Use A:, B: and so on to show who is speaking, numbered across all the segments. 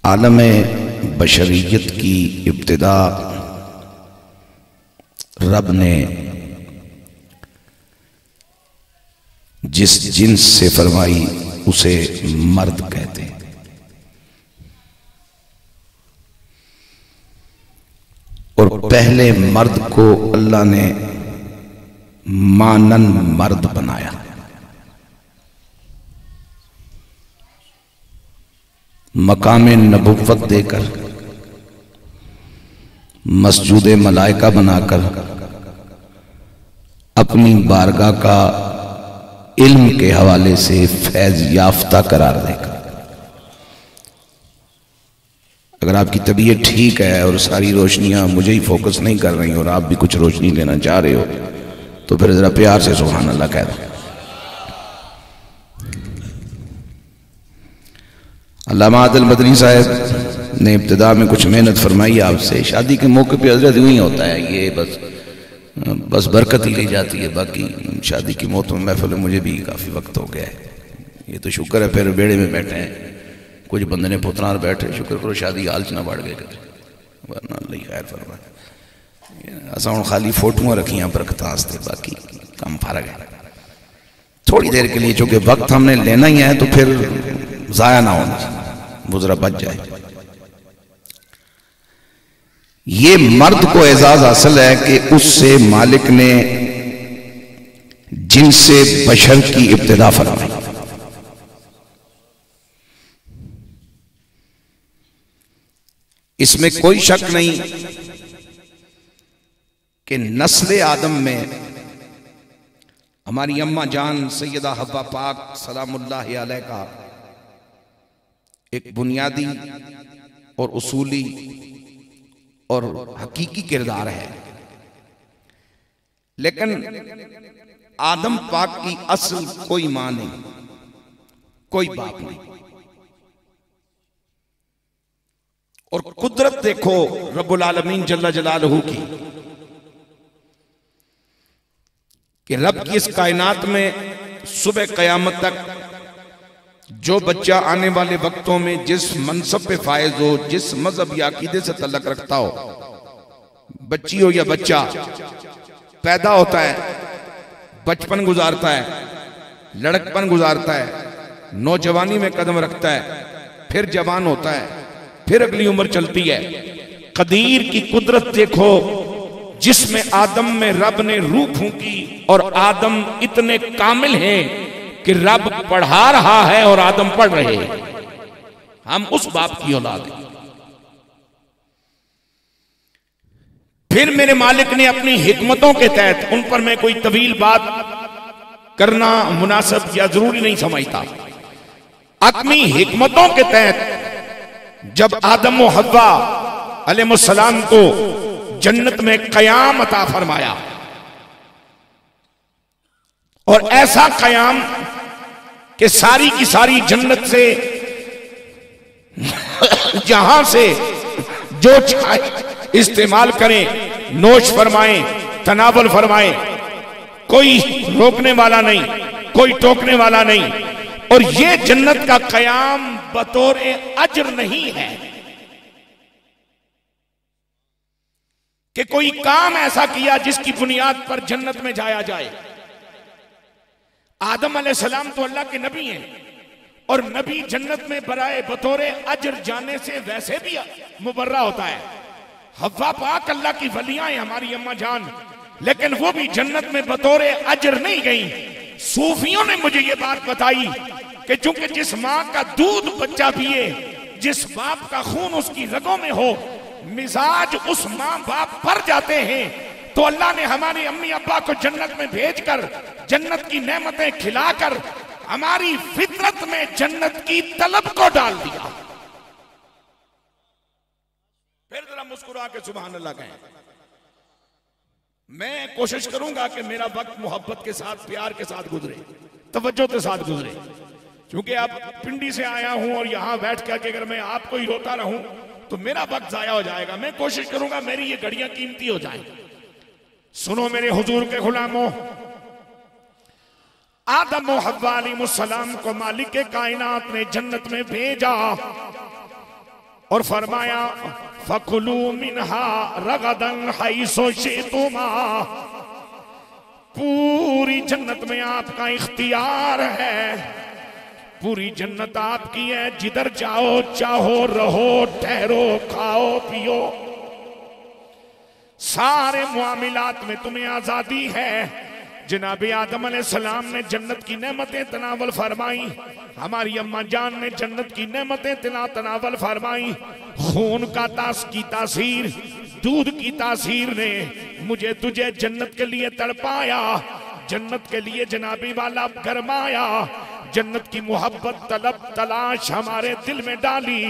A: आलम बशरियत की इब्तिदा रब ने जिस जिन्स से फरमाई उसे मर्द कहते हैं। और पहले मर्द को अल्लाह ने मानन मर्द बनाया। मकाम नबुव्वत देकर, मस्जूद मलाइका बनाकर, अपनी बारगाह का इल्म के हवाले से फैज याफ्ता करार देकर। अगर आपकी तबीयत ठीक है और सारी रोशनियां मुझे ही फोकस नहीं कर रही और आप भी कुछ रोशनी लेना चाह रहे हो तो फिर जरा प्यार से सुभान अल्लाह कह दो। अल्लामा आदिल मदनी साहब ने इब्तिदा में कुछ मेहनत फरमाई आपसे। शादी के मौके पे हजरत यूं ही होता है, ये बस बरकत ही ली जाती है। बाकी शादी की मौत में महफिल में मुझे भी काफ़ी वक्त हो गया है। ये तो शुक्र है फिर बेड़े में बैठे हैं, कुछ बंदे ने पुतनार बैठे, शुक्र करो शादी हाल च ना बढ़ गए वरना अल्लाह खैर फरमाए। असा हूँ खाली फोटुआं रखियां बरकत वास्ते, बाकी कम फर्क है। थोड़ी देर के लिए चूंकि वक्त हमने लेना ही है तो फिर जाया ना होना, गुजरा बच जाए। ये मर्द को एजाज हासिल है कि उससे मालिक ने जिनसे बशर की इब्तिदा फरमाई। इसमें कोई शक नहीं कि नस्ल आदम में हमारी अम्मा जान सैयदा हव्वा पाक सलामुल्लाह अलैहा का एक बुनियादी और उसूली और हकीकी किरदार है। लेकिन आदम पाक की असल कोई मां नहीं, कोई बाप नहीं। और कुदरत देखो रब्बुल आलमीन जल्ला जलालहू की, कि रब की इस कायनात में सुबह कयामत तक जो बच्चा आने वाले वक्तों में जिस मनसब पे फायज हो, जिस मजहब या अकीदे से तल्लक रखता हो, बच्ची हो या बच्चा, पैदा होता है, बचपन गुजारता है, लड़कपन गुजारता है, नौजवानी में कदम रखता है, फिर जवान होता है, फिर अगली उम्र चलती है। कदीर की कुदरत देखो जिसमें आदम में रब ने रूह फूंकी और आदम इतने कामिल हैं कि रब पढ़ा रहा है और आदम पढ़ रहे हैं। हम उस बाप की औलाद हैं। फिर मेरे मालिक ने अपनी हिकमतों के तहत, उन पर मैं कोई तवील बात करना मुनासिब या जरूरी नहीं समझता, अपनी हिकमतों के तहत जब आदम व हव्वा अलैहिस्सलाम को जन्नत में कयाम अता फरमाया, और ऐसा कयाम कि सारी की सारी जन्नत से जहां से जो चाहे इस्तेमाल करें, नोश फरमाएं, तनावल फरमाएं, कोई रोकने वाला नहीं, कोई टोकने वाला नहीं। और ये जन्नत का कयाम बतौर अजर नहीं है कि कोई काम ऐसा किया जिसकी बुनियाद पर जन्नत में जाया जाए। आदम अलैहिस्सलाम तो अल्लाह के नबी हैं और नबी जन्नत में बराए बतौर अजर जाने से वैसे भी मुबर्रा होता है। हव्वा पाक अल्लाह की वलियां हैं, हमारी अम्मा जान, लेकिन वो भी जन्नत में बतौर अजर नहीं गई। सूफियों ने मुझे ये बात बताई कि चूंकि जिस मां का दूध बच्चा पिए, जिस बाप का खून उसकी रगों में हो, मिजाज उस मां बाप पर जाते हैं, तो अल्लाह ने हमारे अम्मी अब्बा को जन्नत में भेजकर जन्नत की नेमतें खिलाकर हमारी फितरत में जन्नत की तलब को डाल दिया। फिर जरा मुस्कुरा के सुभान अल्लाह कहें। मैं कोशिश करूंगा कि मेरा वक्त मोहब्बत के साथ, प्यार के साथ गुजरे, तवज्जो के साथ गुजरे, क्योंकि आप पिंडी से आया हूं और यहां बैठ कर अगर मैं आपको ही रोता रहूं तो मेरा वक्त जाया हो जाएगा। मैं कोशिश करूंगा मेरी ये घड़ियां कीमती हो जाएं। सुनो मेरे हुजूर के गुलामों, आदम और हव्वा अलैहिस्सलाम को मालिक के कायनात ने जन्नत में भेजा
B: और फरमाया फकुलू मिनहा रगदन हैसो शितुमा, पूरी जन्नत में आपका इख्तियार है, पूरी जन्नत आपकी है, जिधर जाओ चाहो रहो ठहरो खाओ पियो, सारे मुआमिलात में तुम्हें आजादी है। जनाबे आदम अलैहिस्सलाम ने जन्नत की नेमतें तनावल फरमाई, हमारी अम्मा जान ने जन्नत की नेमतें तनावल फरमाई। खून का की तासीर, दूध की तासीर ने मुझे तुझे जन्नत के लिए तड़पाया, जन्नत के लिए जनाबी वाला गरमाया, जन्नत की मोहब्बत तलब तलाश हमारे दिल में डाली।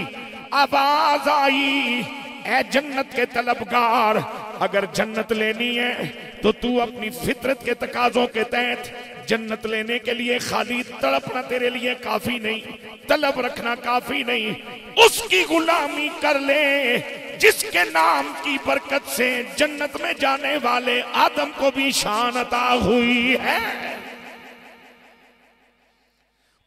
B: आवाज आई, ऐ जन्नत के तलबगार, अगर जन्नत लेनी है तो तू अपनी फितरत के तकाजों के तहत जन्नत लेने के लिए खाली तड़पना तेरे लिए काफी नहीं, तलब रखना काफी नहीं, उसकी गुलामी कर ले जिसके नाम की बरकत से जन्नत में जाने वाले आदम को भी शान अता हुई है।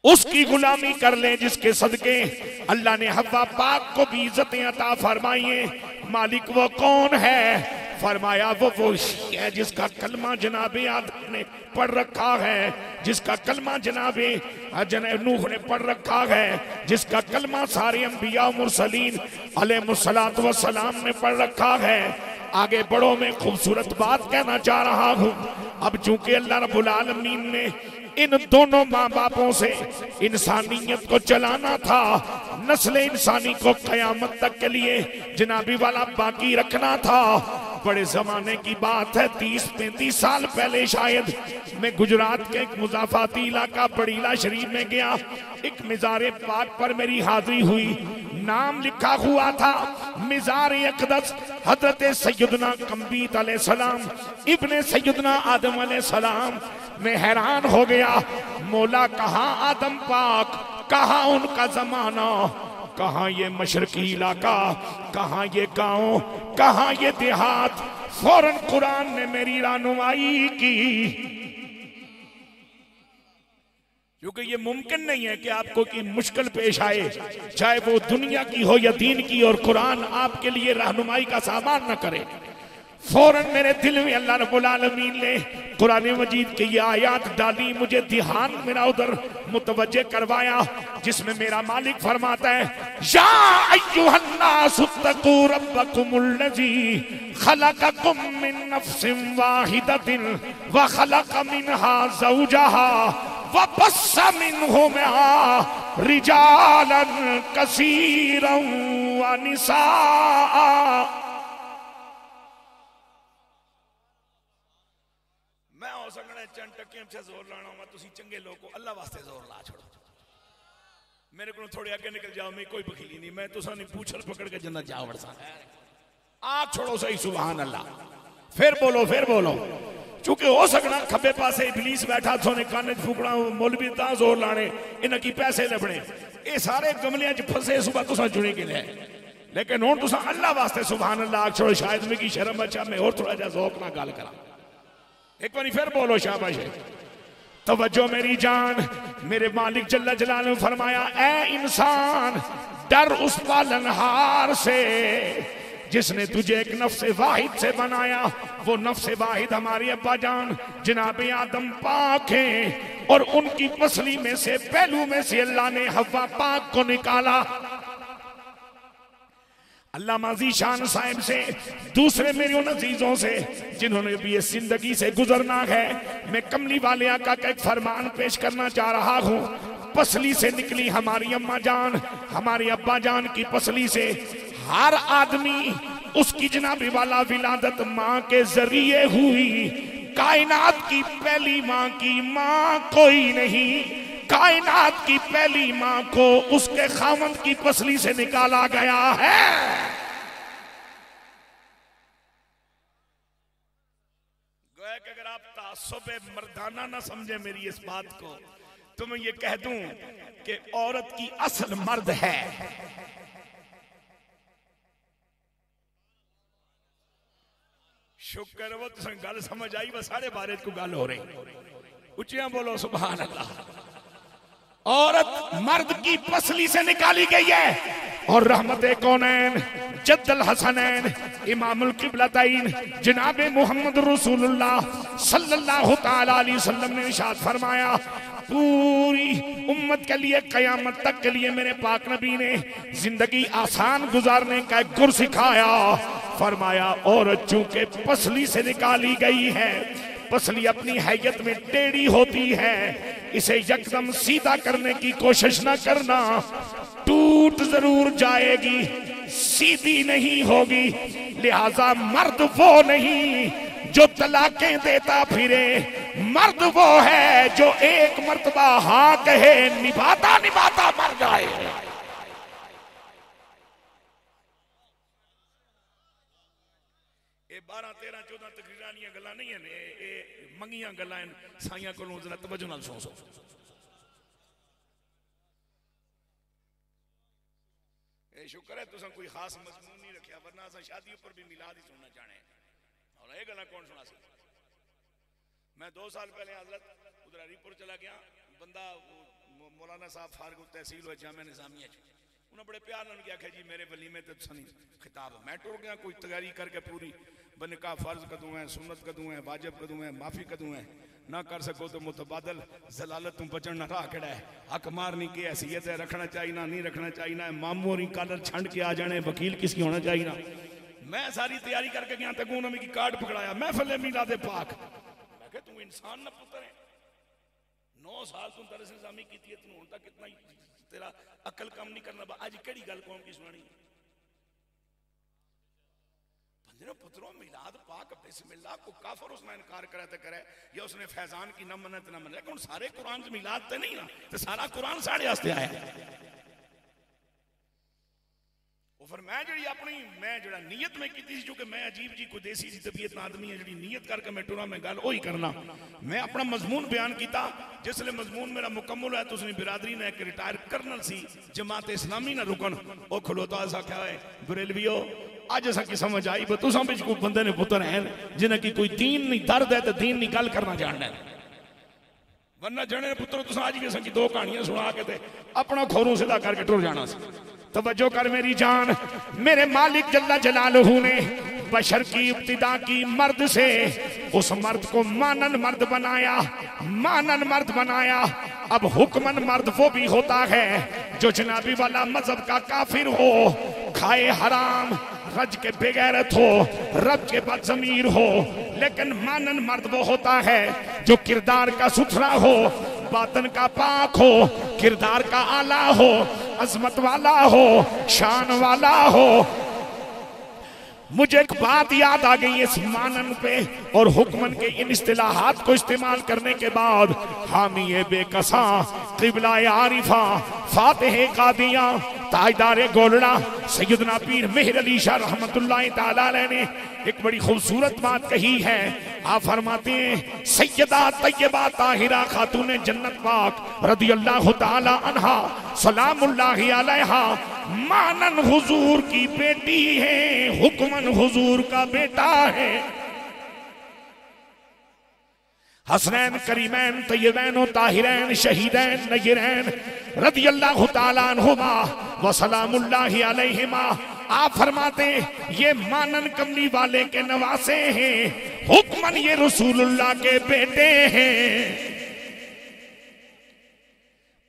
B: उसकी गुलामी कर ले जिसके सदके अल्लाह ने हव्वा पाक को भी इज्जतें अता फरमाई है। मालिक वो कौन है? फरमाया वो है जिसका कलमा जनाबे आदम ने पढ़ रखा है, जिसका कलमा जनाबे नूह ने पढ़ रखा है, जिसका कलमा सारे अंबिया मुरसलीन अलैहिस्सलातु वस्सलाम ने पढ़ रखा है। आगे बढ़ो, मैं खूबसूरत बात कहना चाह रहा हूं। अब चूंकि अल्लाह रब्बुल आलमीन ने इन दोनों माँ बापों से इंसानियत को चलाना था, नस्ल इंसानी को कयामत तक के लिए जनाबी वाला बाकी रखना था। बड़े जमाने की बात है, 30-35 साल पहले शायद मैं गुजरात के एक मुजाफाती इलाका बड़ीला शरीफ में गया। एक मिज़ार पाक पर मेरी हाजिरी हुई, नाम लिखा हुआ था मिज़ार अक़दस हजरत सैयदना कम्बीत अलैहिस्सलाम इब्ने सैयदना आदम अलैहिस्सलाम। मैं हैरान हो गया, मौला कहाँ आदम पाक, कहाँ उनका जमाना, कहाँ ये मशरकी इलाका, कहाँ ये गांव, कहाँ ये देहात। फौरन कुरान ने मेरी रहनुमाई की, क्योंकि ये मुमकिन नहीं है कि आपको की मुश्किल पेश आए, चाहे वो दुनिया की हो या दीन की, और कुरान आपके लिए रहनुमाई का सामान न करे। फौरन मेरे दिल में अल्लाह रब्बुल आलमीन ने कुरान मजीद की ये आयत डाली, मुझे ध्यान मेरा उधर मुतवज्जे करवाया, जिसमें मेरा मालिक फरमाता है या अय्युहन्नास इत्तकू रब्बकुमुल्लज़ी खलक़कुम मिन नफ्सिन वाहिदतिन व खलक़ मिनहा ज़ौजहा व बस्सा मिनहुमा रिजालन कसीरन व निसा। मैं हो सकने चंद टक्के से जोर लाना मैं, तुसी चंगे लोगों अल्लाह वास्ते जोर ला छोड़ो, मेरे को थोड़े आगे निकल जाओ, मैं कोई बखीली नहीं, मैं तुसा नहीं पूछल पकड़ के जन्नत जा वड़सा। आप छोड़ो सही, सुभान अल्लाह। फिर बोलो, चूंकि हो सकना खब्बे पासे इबलीस बैठा सोने काने फूकना, मौलवी ता जोर लाने, इन्हां की पैसे लभने, ये सारे गमलियां च फसे सुबह तुसा जुड़े के लिए। लेकिन हुण तुसा अल्लाह वास्ते सुभान अल्लाह छोड़ो, शायद मेरी शर्म अच्छा मैं और थोड़ा जा ज़ौक ना गल करा। एक बार फिर बोलो शाबाश। तवज्जो मेरी जान, मेरे मालिक जल्ला जलालहू फरमाया, ऐ इंसान डर उस पालनहार से जिसने तुझे एक नफ्स वाहिद से बनाया। वो नफ्स वाहिद हमारी अब्बा जान जनाबे आदम पाक हैं, और उनकी पसली में से पहलू में से अल्लाह ने हव्वा पाक को निकाला। अल्लाह माजी शान साहिब से, दूसरे मेरे उन अजीजों से जिन्होंने भी इस जिंदगी से गुजरना है, मैं कमली वाले आका का एक फरमान पेश करना चाह रहा हूँ। पसली से निकली हमारी अम्मा जान, हमारी अब्बा जान की पसली से हर आदमी उसकी जनाबी वाला विलादत माँ के जरिए हुई। कायनात की पहली माँ की माँ कोई नहीं, कायनात की पहली माँ को उसके खामंद की पसली से निकाला गया है। गोया कि अगर आप तासुब मर्दाना ना समझे मेरी इस बात को, तो मैं ये कह दूं कि औरत की असल मर्द है। शुक्र वो तुम गल समझ आई, बस सारे बारे को गल हो रही। उचिया बोलो सुभान अल्लाह। औरत मर्द की पसली से निकाली गई है, और रहमत कौनैन जद्दल हसनैन इमामुल किबलतैन जनाब मोहम्मद रसूलुल्लाह सल्लल्लाहु ताला अलैहि वसल्लम ने इरशाद फरमाया, पूरी उम्मत के लिए कयामत तक के लिए मेरे पाक नबी ने जिंदगी आसान गुजारने का एक गुर सिखाया। फरमाया औरत चूंकि पसली से निकाली गई है, पसली अपनी हैयत में टेढ़ी होती है, इसे यकदम सीधा करने की कोशिश न करना, टूट जरूर जाएगी, सीधी नहीं होगी। लिहाजा मर्द वो नहीं जो तलाकें देता फिरे, मर्द वो है जो एक मर्तबा हाँ कहे, निभाता निभाता मर जाए। ये 12 13 14 तकरीरानियां गल्लां नहीं है, ये मंगियां गल्लां साइयां को जरा तवज्जो नाल सुनो। ये शुक्र है तुसा कोई खास मजमून नहीं रखा, वरना असा शादी पर भी मिलाद ही सुनना चाहने और ये गल्लां कौन सुना सी। मैं 2 साल पहले हजरत उधर हरीपुर चला गया, बंदा मौलाना साहब फारूक तहसील हुआ जामिया निजामिया उन्हें बड़े प्यार ने आख्या जी मेरे वलीमे तो सनी खिताब। मैं टुर गया कोई तैयारी करके पूरी, बनका फर्ज कदू है, सुन्नत कदू है, वाजिब कदू है, माफी कदू है, ना कर सको तो मुतबादल जलालत तू बचन ना राह केड़ा है, हक मारनी की हैसियत है, रखना चाहिए ना नहीं रखना चाहिए ना, मामूरी कलर छंड के आ जाने, वकील किसकी होना चाहिए ना। मैं सारी तैयारी करके गया तक उन्होंने की कार्ड पकड़ाया, मैं फले मिलादे पाक। मैं कहा तू इंसान ना पुत्र है, 9 साल तू दरस निजामी की तू हुण तक कितना तेरा अकल काम नहीं करना, आज केड़ी गल कौम की सुनानी। पुत्रों मिलाद पाक बिस्मिल्लाह को काफर उसने इनकार करे तो करे, या उसने फैजान की न मन्नत न मन्ने, लेकिन सारे कुरान च मिलाद तो नहीं ना, तो सारा कुरान साढ़े वास्ते आया। फिर मैं जी अपनी मैं जरा नीयत में की थी, क्योंकि मैं अजीब जी कोई देसी जी तबीयत आदमी है जी नीयत करके मैं टुरा मैं गल वही करना। मैं अपना मजमून बयान किया, जिसले मजमून मेरा मुकम्मल है तो उसने बिरादरी ने एक रिटायर कर्नल सी जमात इस्लामी ना रुकन वो खलोता सा क्या है बरेलवियो अज असा की समझ आई भी तुसा बिच कोई बंदे ने पुत्र हैं जिन्हें की कोई दीन नहीं दर्द है तो दीन नहीं गल करना जानना है, वरना जने पुत्र तुसा अज भी असा की 2 कहानियां सुना के ते अपना खोरू सीधा करके टुर जाना सी। तवज्जो कर मेरी जान, मेरे मालिक जल्ला जलालहू ने बशर की इब्तिदा की मर्द से उस मर्द को मानन मर्द बनाया, मानन मर्द बनाया। अब हुक्मन मर्द वो भी होता है जो जनाबी वाला मजहब का काफिर हो, खाए हराम, रज के बेगैरत हो, रब के बदजमीर हो, लेकिन मानन मर्द वो होता है जो किरदार का सुथरा हो, बातन का पाक हो, किरदार का आला हो, अजमत वाला हो, शान वाला हो। मुझे एक बात याद आ गई इस मानन पे और हुक्मन के इन इस्तिलाहात को इस्तेमाल करने के बाद। हामी बेकसा, क़िबला आरिफा, फातिह कादिया, ताजदार गोलड़ा सैयदना पीर मेहर अली शाह रहमतुल्लाह ताला अलैह ने एक बड़ी खूबसूरत बात कही है। आप फरमाते हैं सैयदा तैयबा ताहिरा खातून जन्नत पाक रदियल्लाहु ताला अन्हा सलामुल्लाहि अलैहा मानन हुजूर की बेटी है, हुक्मन हुजूर का बेटा है। हसनैन करीमैन तय्यबैन ताहिरैन शहीदैन नय्यरैन रदियल्लाहु ताला अन्हुमा व सलामुल्लाहि अलैहिमा। आप फरमाते ये मानन कमली वाले के नवासे हैं, हुक्मन ये रसूलुल्लाह के बेटे हैं।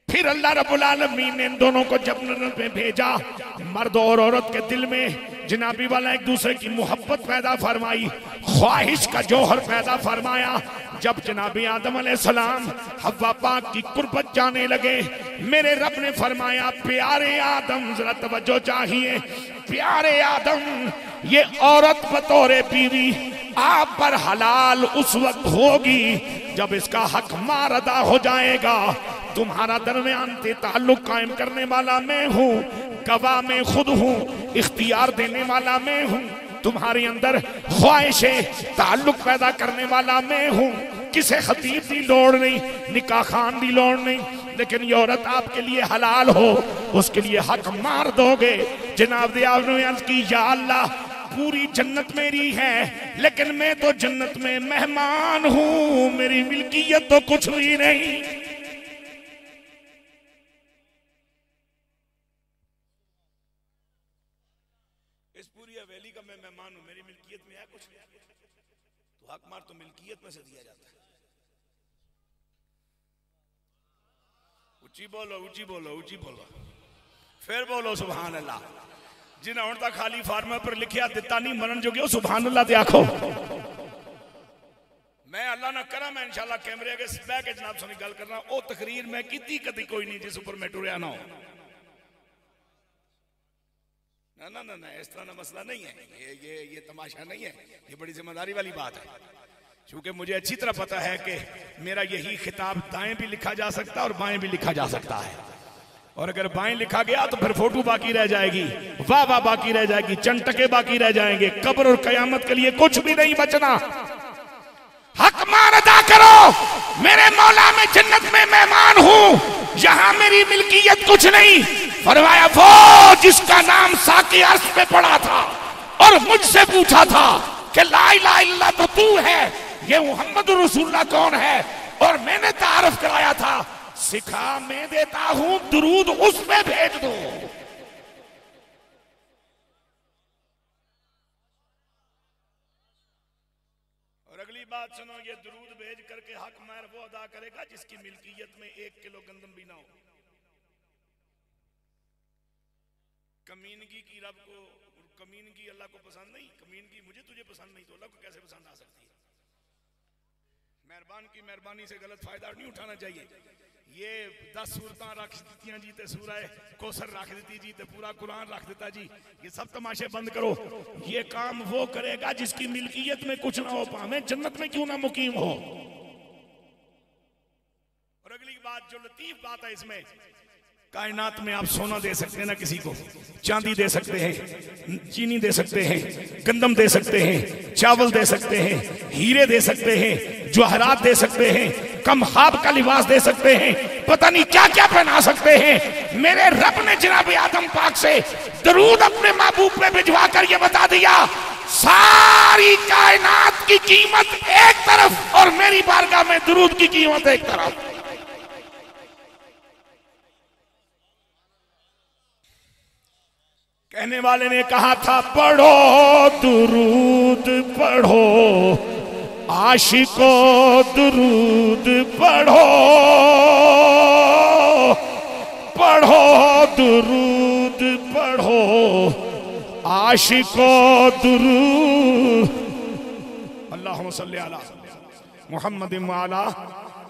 B: फिर अल्लाह रब्बुल आलमीन ने इन दोनों को जब जन्नत में भेजा, मर्द और औरत के दिल में जनाबी वाला एक दूसरे की मोहब्बत पैदा फरमाई, ख्वाहिश का जौहर पैदा फरमाया। जब जनाबी आदम अलैहिस्सलाम हव्वा पाक की कुर्बत जाने लगे, मेरे रब ने फरमाया प्यारे आदम जरा तवज्जो चाहिए, प्यारे आदम ये औरत बतौरे बीवी आप पर हलाल उस वक्त होगी जब इसका हक मार अदा हो जाएगा। तुम्हारा दरमियान से ताल्लुक कायम करने वाला मैं हूँ, गवाह मैं खुद हूँ, इख्तियार देने वाला मैं हूँ, तुम्हारे अंदर ख्वाहिश ताल्लुक पैदा करने वाला मैं हूँ। किसे खतीब की लोड़ नहीं, निकाह खान की लोड़ नहीं, लेकिन ये औरत आपके लिए हलाल हो उसके लिए हक मार दोगे। जनाब ने अर्ज की या अल्लाह पूरी जन्नत मेरी है लेकिन मैं तो जन्नत में मेहमान हूँ, मेरी मिल्कियत तो कुछ भी नहीं।
A: हवेली का मैं मेहमान हूं, मेरी मिल्कियत में है कुछ, तो हक मार तो मिल्कियत में से दिया जाता है। ऊंची बोलो, ऊंची बोलो, ऊंची बोलो, फिर बोलो सुभान अल्लाह। जिन्हें हुण तक खाली फार्मा पर लिखिया दिता नहीं मनन जो गया सुभान अल्लाह ते आखो। मैं अल्लाह ना करा मैं इंशाल्लाह कैमरे अगे बह के जनाब सोनी गल करना वो तकरीर मैं की कदी कोई नहीं जिस ऊपर मैं टुरिया ना हो। ना ना ना ना इस तरह का मसला नहीं है, ये तमाशा नहीं है, ये बड़ी जिम्मेदारी वाली बात है। क्योंकि मुझे अच्छी तरह पता है कि मेरा यही खिताब दाएं भी लिखा जा सकता है और बाएं भी लिखा जा सकता है, और अगर बाएं लिखा गया तो फिर फोटो बाकी रह जाएगी, वाह वाह बाकी रह जाएगी, चंटके बाकी रह जाएंगे, कब्र और कयामत के लिए कुछ भी नहीं बचना। हक मान अदा करो, मेरे मौला में जन्नत में मेहमान हूं, यहां मेरी मिल्कियत कुछ नहीं। फरमाया वो जिसका नाम साकी अर्श पे पड़ा था और मुझसे पूछा था कि ला इलाहा इल्लल्लाह तो तू है, ये मोहम्मद रसूलुल्लाह कौन है, और मैंने तारफ कराया था, सिखा मैं देता हूं, दुरूद उस पे भेज दो। और अगली बात सुनो, ये दुरूद भेज करके हक महर वो अदा करेगा जिसकी मिल्कियत में 1 किलो गंदम भी ना हो। कमीनगी की रब को, कमीनगी अल्लाह को पसंद नहीं, कमीनगी मुझे तुझे पसंद नहीं तो अल्लाह को कैसे पसंद आ सकती है। मेहरबान की मेहरबानी से गलत फायदा नहीं उठाना चाहिए। ये 10 सूरतां रख दी जी ते सूरह कौसर रख दी जी ते पूरा कुरान रख देता जी, ये सब तमाशे बंद करो। ये काम वो करेगा जिसकी मिल्कियत में कुछ ना हो, पावे जन्नत में क्यों ना मुकीम हो। और अगली बात जो लतीफ बात है इसमें, कायनात में आप सोना दे सकते हैं ना किसी को, चांदी दे सकते हैं, चीनी दे सकते हैं, गंदम दे सकते हैं, चावल दे सकते हैं, हीरे दे सकते हैं, जवाहरात दे सकते हैं, कमहाब का लिबास दे सकते हैं, पता नहीं क्या क्या पहना सकते हैं। मेरे रब ने जनाब आदम पाक से दरूद अपने महबूब पे भिजवा कर ये बता दिया, सारी कायनात की कीमत एक तरफ और मेरी बारगाह में दरूद की कीमत एक तरफ। कहने वाले ने कहा था पढ़ो दुरूद पढ़ो, आशिको दुरूद पढ़ो, पढ़ो दुरूद पढ़ो, आशिको दुरूद। अल्लाहुम्मा सल्ली अला मुहम्मद व अला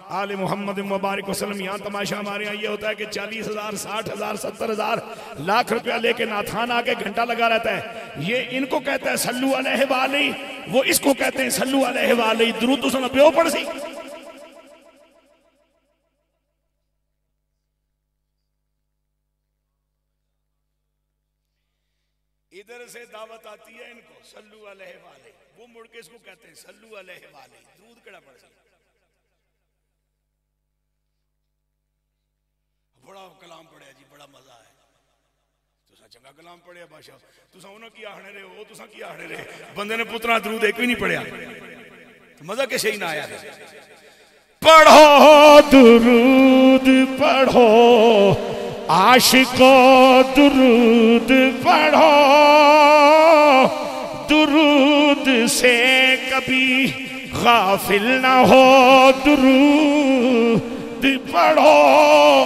A: आले मोहम्मद मुबारक वसल्लम। यहाँ तमाशा हमारे यहाँ ये होता है कि 40,000 60,000 70,000 लाख रुपया लेके नाथान आके घंटा लगा रहता है। ये इनको कहता है सल्लू अलैहि वाली, वो इसको कहते हैं सल्लू अलैहि वाली। दुरूद तो सुन पियो पड़ सी। इधर से दावत आती है इनको सल्लू अलैहि वाली, वो मुड़ के इसको कहते हैं सल्लू अलैहि वाली। दुरूद केड़ा पड़ सी। बड़ा कलाम पढ़िया जी, बड़ा मजा है। तुसा चंगा कलाम पढ़िया बादशाह, तुसा उन्होंने की आखने रहे हो, तुसा की आखने रहे, बंदे ने पुत्रा दरूद एक भी नहीं पढ़िया, तो मजा कैसे ही ना आया। पढ़ो दुरूद पढ़ो, आशिको दुरूद पढ़ो, दुरूद से कभी गाफिल ना हो, दुरूद पढ़ो।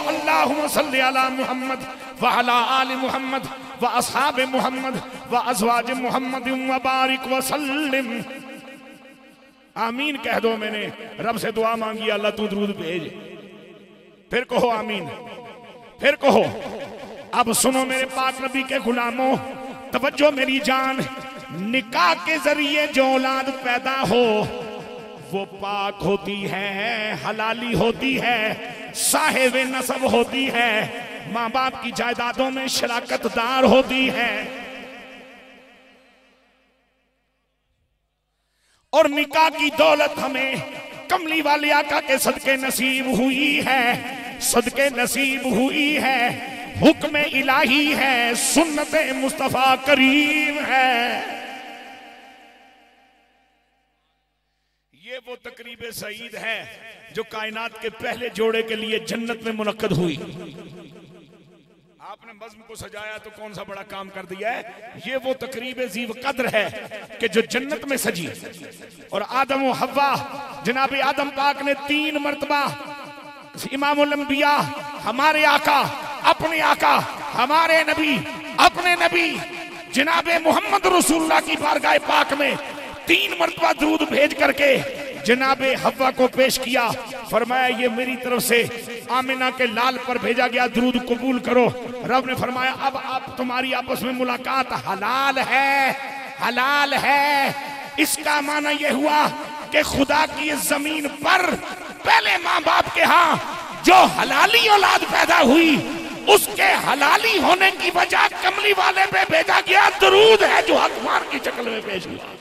A: अल्लाहुम्मा सल्ली अला मुहम्मद व अला आलि मुहम्मद व अस्हाब मुहम्मद व अज़वाज मुहम्मद व बारिक व सल्लिम। आमीन कह दो। मैंने रब से दुआ मांगी, अल्लाह तू दुरूद भेज। फिर कहो आमीन, फिर कहो। अब सुनो मेरे पाक नबी के गुलामों, तवज्जो मेरी जान। निकाह के जरिए जो औलाद पैदा हो वो पाक होती है, हलाली होती है, साहिब नसब होती है, माँ बाप की जायदादों में शराकतदार होती है। और निकाह की दौलत हमें कमली वाले आका के सदके नसीब हुई है, सदके नसीब हुई है, हुक्म इलाही है, सुन्नत मुस्तफा करीम है। ये वो तकरीब सईद है जो कायनात के पहले जोड़े के लिए जन्नत में मुनक्कद हुई।
B: आपने बज़्म को सजाया तो कौन सा बड़ा काम कर दिया है। ये वो तकरीब ज़ीव कद्र है कि जो जन्नत में सजी। और आदम व हव्वा, जनाब आदम पाक ने 3 मरतबा इमामुल अंबिया हमारे आका, अपने आका, हमारे नबी, अपने नबी जनाब मोहम्मद रसूलुल्लाह की बारगाह पाक में 3 मरतबा दुरूद भेज करके जनाब हव्वा को पेश किया। फरमाया ये मेरी तरफ से आमिना के लाल पर भेजा गया, दुरूद कबूल करो। रब ने फरमाया अब आप तुम्हारी आपस में मुलाकात हलाल है, हलाल है। इसका माना यह हुआ कि खुदा की जमीन पर पहले माँ बाप के यहाँ जो हलाली औलाद पैदा हुई, उसके हलाली होने की वजह कमली वाले पे भेजा गया दुरूद है जो हकमार की शक्ल में पेश हुआ।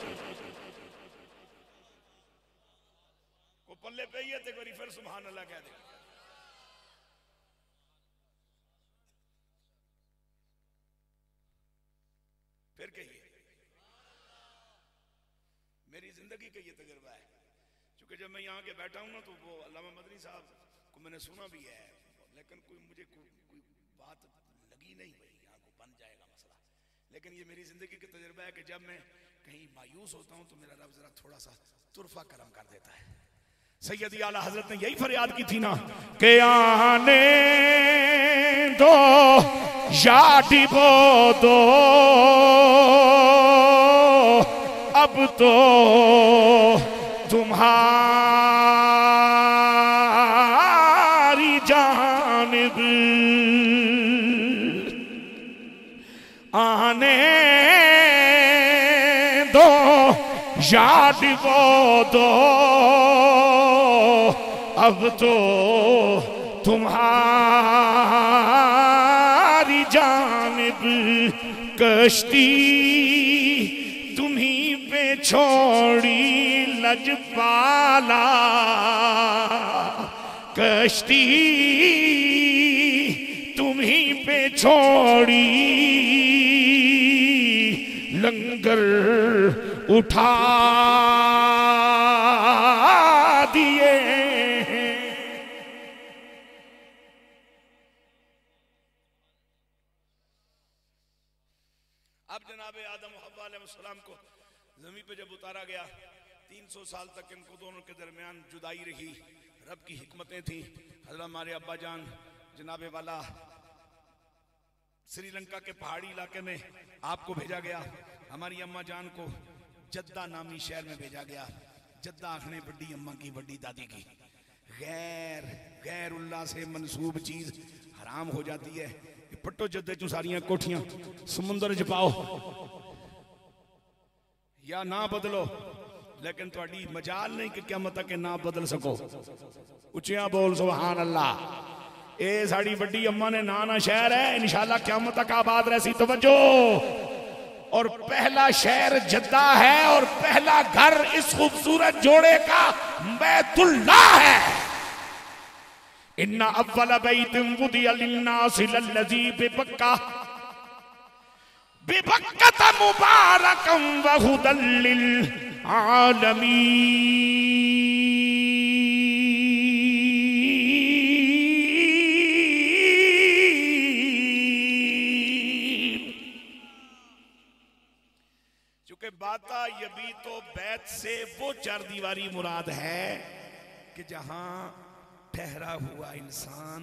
B: पल्ले पे ये बारी फिर सुभान अल्लाह कह दे। फिर कहिए मेरी जिंदगी का ये तजुर्बा है। क्योंकि जब मैं यहाँ के बैठा हूँ ना तो वो अल्लामा मदनी साहब को मैंने सुना भी है, लेकिन मुझे कोई बात लगी नहीं, यहाँ को बन जाएगा मसला। लेकिन ये मेरी जिंदगी का तजुर्बा है कि जब मैं कहीं मायूस होता हूँ तो मेरा रब जरा थोड़ा सा तुरफा करम कर देता है। सैयदी आला हजरत ने यही फरियाद की थी ना कि आने दो यादी बो दो, अब तो तुम्हारी जानिब आने दो, याद वो दो, अब तो तुम्हारी जानिब कश्ती तुम्हीं पे छोड़ी लजपाला, कश्ती तुम्हीं पे छोड़ी लंगर उठा दिए। अब जनाबे आदम हव्वा अलैहिस्सलाम को जमीन पे जब उतारा गया, 300 साल तक इनको दोनों के दरमियान जुदाई रही। रब की हिकमतें थी। हज़रत हमारे अब्बा जान जनाबे वाला श्रीलंका के पहाड़ी इलाके में आपको भेजा गया। हमारी अम्मा जान को जद्दा नामी शहर में भेजा गया। जद्दा आखने बड़ी अम्मा की, बड़ी दादी की। गैर उल्लाह से मंसूब चीज हराम हो जाती है। पट्टो जद्दे चू सारियां कोठियां समुंदर च पाओ या ना बदलो, लेकिन थोड़ी मजाल नहीं कि क़यामत तक ना बदल सको। उचिया बोल सुभान अल्लाह। ए साड़ी बड़ी अम्मा ने नाना शहर है, इंशाल्लाह क़यामत तक आबाद रहसी। तवज्जो। और पहला शहर जद्दा है और पहला घर इस खूबसूरत जोड़े का बैतुल्लाह है। इन्ना अव्वल बैतिन वुदिया लिन्नासि लल्लज़ी बिबक्का बिबक्कता मुबारकम व हुदल लिल आलमीन। चूंकि बाता यबी तो बैत से वो चार दीवारी मुराद है कि जहां ठहरा हुआ इंसान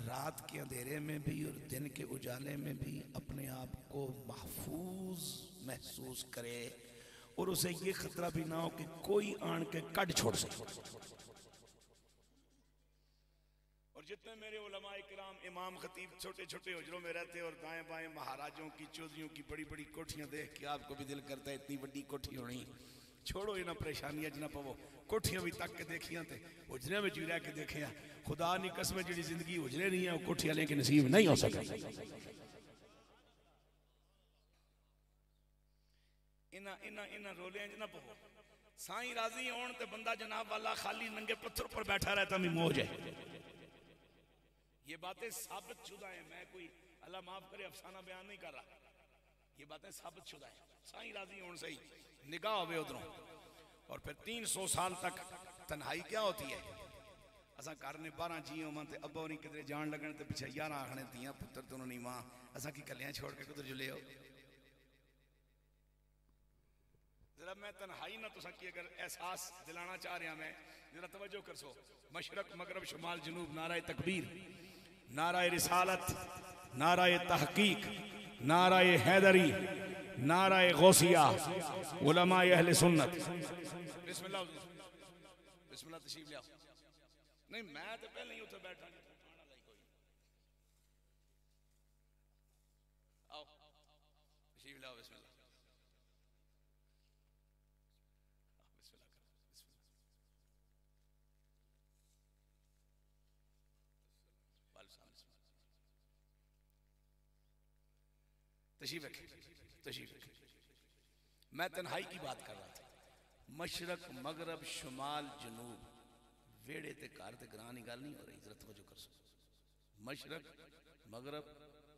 B: रात के अंधेरे में भी और दिन के उजाले में भी अपने आप को महफूज महसूस करे और उसे ये खतरा भी ना हो कि कोई आन के कट छोड़ सके। और जितने मेरे उलमाए किराम इमाम खतीब छोटे छोटे हुजरों में रहते और दाएं बाएं महाराजों की चौधरियों की बड़ी बड़ी कोठियां देख के आपको भी दिल करता है इतनी बड़ी कोठी होनी। छोड़ो इन्हें परेशानियां जना पवो, कोठियां भी तक के देखियां ते हुजरे में जी रह के देखिया। खुदा नी कसम जी जिंदगी हुजरे नहीं है, कोठियां लेके नसीब नहीं हो सके। इना इना इना रोलियां जना पवो। साईं राजी होन ते बंदा जनाब वाला खाली नंगे पत्थर पर बैठा रहता भी मौज है। ये बातें साबित शुदा है। मैं कोई अल्लाह माफ करे अफसाना बयान नहीं कर रहा, ये बातें साबित शुदा है। साईं राजी होन सही निगाह होवे उधरों। और फिर 300 साल तक तन्हाई क्या होती है?
A: असा घर ने 12 जी होवां ते अब्बा नहीं किधरे जान लगन ते पिछे 11 आखने तियां पुत्र तो नहीं मां असा की कलियां छोड़ के किधर जुले हो। जरा मैं तन्हाई ना तुसा की अगर एहसास दिलाना चाह रहा मैं जरा तवज्जो कर सो। मशरक मगरब शुमाल जनूब, नाराए तकबीर, नाराए रिसालत, नाराए तहकीक, नाराए हैदरी, नाराए गौसिया, उलमाए अहले सुन्नत। बिस्मिल्लाह बिस्मिल्लाह तशरीफ ले आओ। नहीं मैं तो पहले ही उठे बैठा आओ तशरीफ ले आओ। बिस्मिल्लाह तशरीफ रखे तशरीफ रखे। मैं तन्हाई की बात कर रहा था। मशरक मगरब शुमाल जनूब वेड़े ते घर ते ग्रां की गल नहीं हो रही। जरा तवज्जो कर सो। मशरक मगरब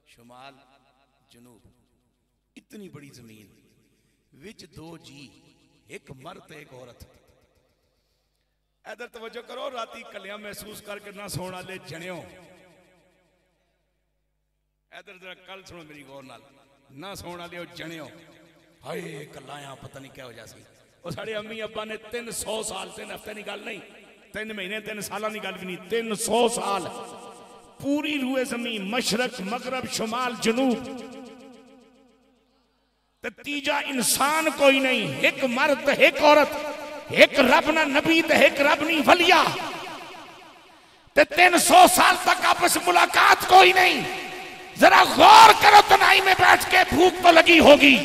A: शुमाल जनूब इतनी बड़ी जमीन विच दो जी, एक मर्द एक औरत। इधर तवज्जो करो। राती कलियां महसूस करके ना सोने वाले जनियो इधर जरा कल सुनो मेरी गौर नाल। ना सोने वाले जनियो हाय कलाया पता नहीं क्या हो जासी। और साढ़े अम्मी अब्बा ने 300 साल 3 हफ्ते की गल नहीं 3 महीने 3 साल की गल भी नहीं 300 साल पूरी रूए जमीन मशरक मगरब शुमाल जनूब ते तीजा इंसान कोई नहीं। एक मर्द एक औरत, एक रब ना नबी ते एक रब नहीं वलिया ते 300 साल तक आपस मुलाकात कोई नहीं। जरा गौर करो। तनाई में बैठ के भूख तो लगी होगी,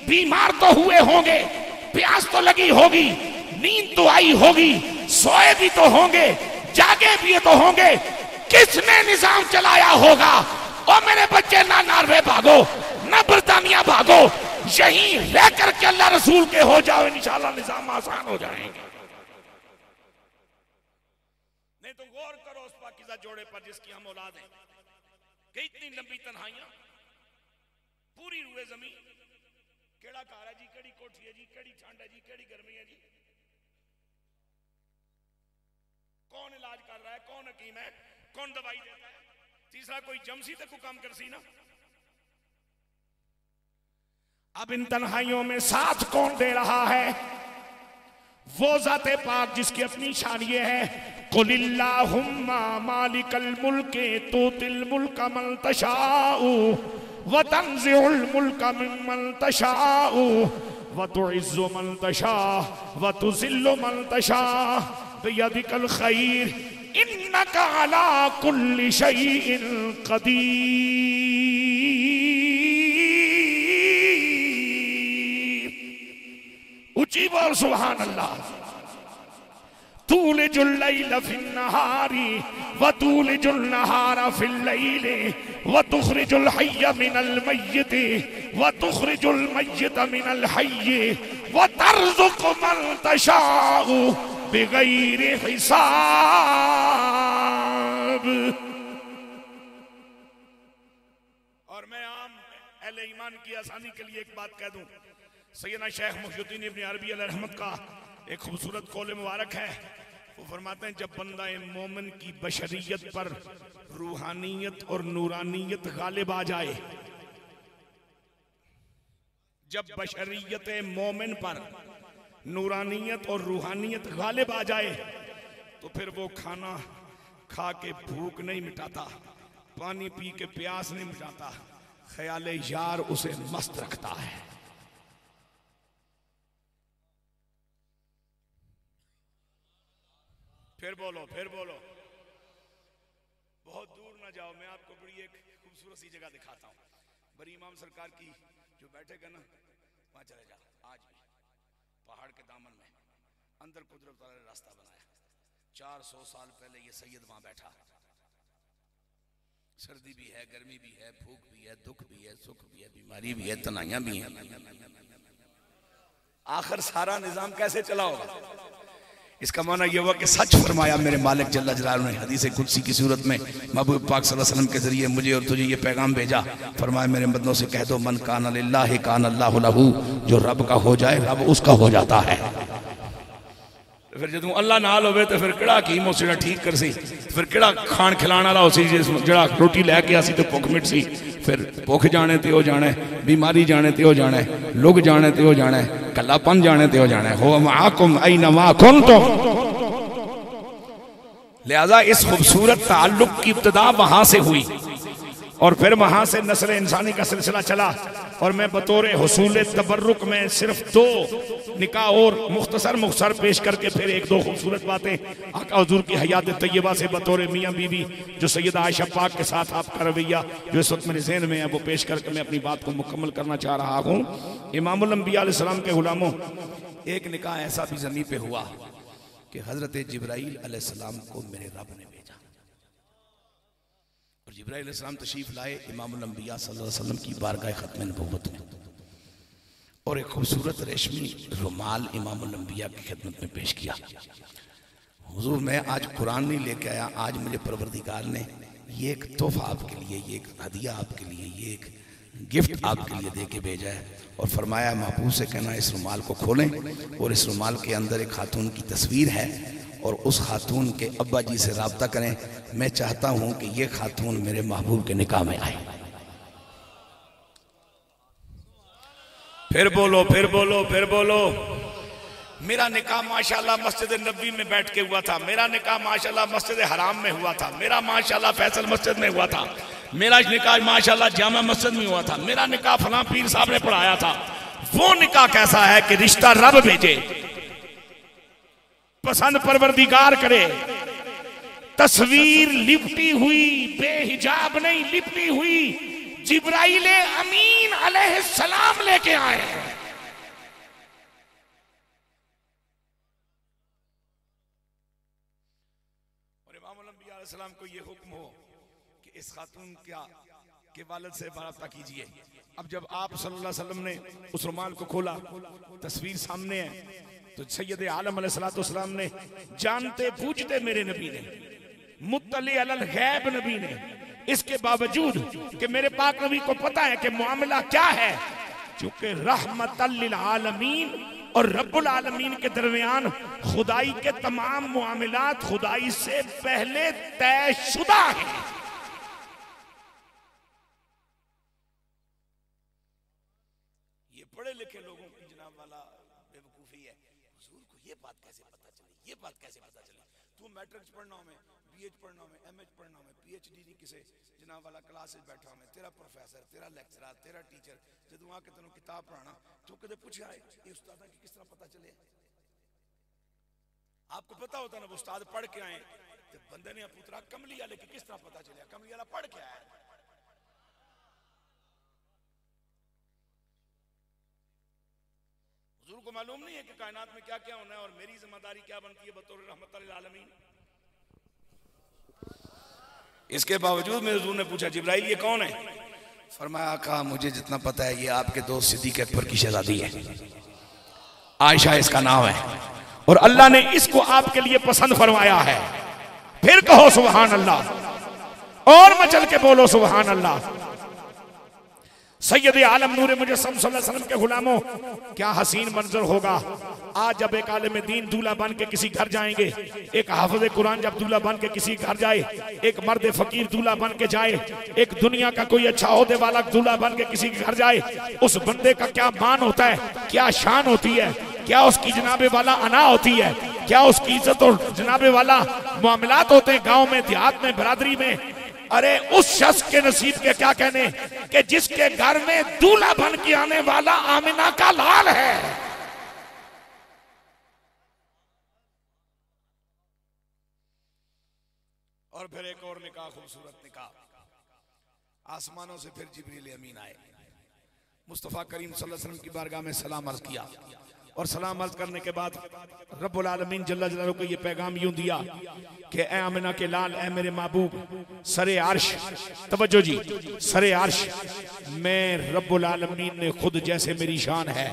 A: बीमार तो हुए होंगे, प्यास तो लगी होगी, नींद तो आई होगी, सोए भी तो होंगे, जागे भी तो होंगे। किसने निजाम चलाया होगा? और मेरे बच्चे ना नॉर्वे भागो ना बर्तानिया भागो, यहीं रह करके अल्लाह रसूल के हो जाओ, इंशाल्लाह निजाम आसान हो जाएंगे। नहीं तो गौर करो उस पाकीज़ा जोड़े पर जिसकी हम औलाद हैं कि इतनी लंबी तन्हाइयां पूरी रूए जमीन। केड़ा घर है जी, केड़ी कोठी है जी, केड़ी ठंड है जी, केड़ी गर्मी है जी, कौन इलाज कर रहा है, कौन हकीम है, कौन दवाई देता है। तीसरा कोई जमसी तक को काम कर सी ना। अब इन तन्हाइयों में साथ कौन दे रहा है? वो ज़ाते पाक जिसकी अपनी शान ये है कुलिल्लाहुम्मा मालिकल मुल्के तूतिल मुल्का मन तशाउ व तंज़िउल मुल्का मिम्मन तशाउ व तुइज़्ज़ु मन तशा व तुज़िल्लु मन तशा बियदिकल खैर इन्नका अला कुल्लि शैइन क़दीर। ऊंची बोल सुभान अल्लाह। तूलिजुल लैल फिन नहारी व तूलिजुल नहारा फिल लैली व तुखरिजुल हय्य मिनल मय्यिति व तुखरिजुल मय्यिता मिनल हय्यि व तर्ज़ुक़ु मन तशाउ बिगैरि हिसाब। और मैं आम अहले ईमान की आसानी के लिए एक बात कह दूं। सैयदना शेख मुहियुद्दीन इब्न अरबी अलैहि रहमत का एक खूबसूरत कौल मुबारक है। वो फरमाते हैं जब बंदा मोमिन की बशरियत पर रूहानियत और नूरानियत गालिब आ जाए, जब बशरियत मोमिन पर नूरानियत और रूहानियत गालिब आ जाए तो फिर वो खाना खा के भूख नहीं मिटाता, पानी पी के प्यास नहीं मिटाता, ख्याल यार उसे मस्त रखता है। फिर बोलो बहुत दूर ना जाओ। मैं आपको बड़ी एक खूबसूरत सी जगह दिखाता हूँ। बड़ी इमाम सरकार की जो बैठेगा ना वहां चले जाओ। आज भी पहाड़ के दामन में अंदर कुदरत वाला ने रास्ता बनाया। 400 साल पहले ये सैयद वहां बैठा। सर्दी भी है, गर्मी भी है, भूख भी है, दुख भी है, सुख भी है, बीमारी भी है, तनाइयां भी हैं। आखिर सारा निजाम कैसे चला होगा? इसका माना यह हुआ कि सच फरमाया मेरे मालिक जल्ला जलालहू ने हदीस कुदसी की सूरत में महबूब पाक सल्लल्लाहु अलैहि वसल्लम के जरिए मुझे और तुझे ये पैगाम भेजा। फरमाया मेरे बंदों से कह दो मन कान लिल्लाहि कान अल्लाहु लहू, जो रब का हो जाए रब उसका हो जाता है। फिर जो अल्लाह नाल होवे तो फिर किहड़ा हकीम उस ठीक कर सी, फिर किहड़ा खान खिलाने वाला उसी जिहड़ा रोटी लैके आसी तो भुख मिट सी। फिर भुख जाने ते हो जाना है, बीमारी जाने ते हो जाना है, लुग जाने ते हो जाना है, कल्लापन जाने ते हो जाना है। हो माकुम ऐनमा कुंतुम। लिहाजा इस खूबसूरत ताल्लुक की इब्तिदा वहां से हुई और फिर वहां से नस्ल इंसानी का सिलसिला चला। और मैं बतौर हुसूल तबर्रुक में सिर्फ 2 निकाह और मुख्तसर पेश करके फिर 1-2 खूबसूरत बातें आका हुजूर की हयात तय्यबा से बतौर मियाँ बीवी जो सैयदा आयशा पाक के साथ आपका रवैया जो इस वक्त मेरे ज़हन में है वो पेश करके मैं अपनी बात को मुकम्मल करना चाह रहा हूँ। इमामुल अंबिया अलैहिस्सलाम के गुलामों, एक निकाह ऐसा भी ज़मीन पे हुआ कि हज़रत जिब्राईल अलैहिस्सलाम को मेरे रब ने भेजा और जिब्राईल अलैहिस्सलाम तशरीफ लाए इमामुल अंबिया सल्लल्लाहु अलैहि वसल्लम की बारगाह ख़त्म नबुव्वत में और एक खूबसूरत रेशमी रुमाल इमामुल अंबिया की खिदमत में पेश किया। हुजूर मैं आज कुरान नहीं लेके आया, आज मुझे परवरदिगार ने ये एक तोहफा आपके लिए, ये एक हदिया आपके लिए, ये एक गिफ्ट आपके लिए दे के भेजा है। और फरमाया महबूब से कहना इस रुमाल को खोलें और इस रुमाल के अंदर एक खातून की तस्वीर है और उस खातून के अब्बा जी से रब्ता करें। मैं चाहता हूं कि ये खातून मेरे महबूब के निकाह में आए। फिर बोलो, फिर बोलो, फिर बोलो। मेरा निकाह माशाल्लाह मस्जिद नबी में बैठ के हुआ था, मेरा निकाह माशाल्लाह मस्जिद हराम में हुआ था, मेरा माशाल्लाह फैसल मस्जिद में हुआ था, मेरा निकाह माशाल्लाह जामा मस्जिद में हुआ था, मेरा निकाह फलां पीर साहब ने पढ़ाया था। वो निकाह कैसा है कि रिश्ता रब भेजे, पसंद परवरदिगार करे, तस्वीर लिपटी हुई, बेहिजाब नहीं लिपटी हुई, जिब्राइल अमीन अलैहिस्सलाम लेके आए हैं। और इमामुल अंबिया अलैहिस्सलाम को यह हुक्म हो कि इस खातून के वालिद से राब्ता कीजिए। अब जब आप सल्लल्लाहु अलैहि वसल्लम ने उस रुमाल को खोला, तस्वीर सामने है, तो सैयद आलम अलैहिस्सलाम ने जानते बूझते मेरे नबी ने, मुत्तली अलल गैब नबी ने, इसके बावजूद कि मेरे पाक नबी को पता है कि मामला क्या है, चूंकि रहमतल लिल आलमीन और रब्बुल आलमीन के दरमियान खुदाई के तमाम मामलात खुदाई से पहले तयशुदा है। ये पढ़े लिखे लोगों की जनाब वाला बेवकूफी है। हुजूर को ये बात कैसे पता चली, ये बात कैसे पता चली? तू मैट्रिक्स पढ़ना में, बीएच पढ़ना में, एमएच पढ़ना में, पीएचडी नहीं किसे जनाब वाला क्लासेस बैठा में, तेरा प्रोफेसर, तेरा लेक्चरर, तेरा टीचर जदों आके तेनों किताब पढ़ाना तो कदे पूछा है ये उस्ताद की किस तरह पता चले? आपको पता होता ना वो उस्ताद पढ़ के आए तो बंदे ने पुत्रा कमली वाले की किस तरह पता चले? कमली वाला पढ़ के आया। हुजूर को मालूम नहीं है कि कायनात में क्या क्या होना है और मेरी जिम्मेदारी क्या बनती है बतौर रहमतुल लिल आलमीन। इसके बावजूद मेरे हुजूर ने पूछा जिब्राइल ये कौन है? फरमाया कहा मुझे जितना पता है ये आपके दोस्त सिद्दीक अकबर की शहजादी है, आयशा इसका नाम है और अल्लाह ने इसको आपके लिए पसंद फरमाया है। फिर कहो सुभान अल्लाह और मचल के बोलो सुभान अल्लाह। सैयद आलम नूर मुजस्सम सल्लल्लाहु अलैहि वसल्लम के गुलामों, क्या हसीन मंजर होगा आज जब एक आलिम दीन दूल्हा बन के किसी घर जाएंगे, एक हाफिज कुरान जब दूल्हा बन के किसी घर जाए, एक मर्द फकीर दूल्हा बन के जाए, एक दुनिया का कोई अच्छा ओहदे वाला दूल्हा बन के किसी के घर जाए, उस बंदे का क्या मान होता है, क्या शान होती है, क्या उसकी जनाबे वाला अना होती है, क्या उसकी इज्जत और जनाबे वाला मामलात होते हैं गाँव में, देहात में, बरादरी में। अरे उस शख्स के नसीब के क्या कहने कि जिसके घर में दूल्हा बन के आने वाला आमिना का लाल है। और फिर एक और निकाह, खूबसूरत निकाह। आसमानों से फिर जिब्रील अमीन आए, मुस्तफा करीम सल्लल्लाहु अलैहि वसल्लम की बारगाह में सलाम अर्ज किया और सलाम अर्ज करने के बाद रब्बुल आलमीन जल्ल जलालहू को ये पैगाम यूं दिया कि ए आमिना के लाल, ए मेरे महबूब, सरे अर्श, तवज्जो जी, सरे अर्श मैं रब्बुल आलमीन ने खुद जैसे मेरी शान है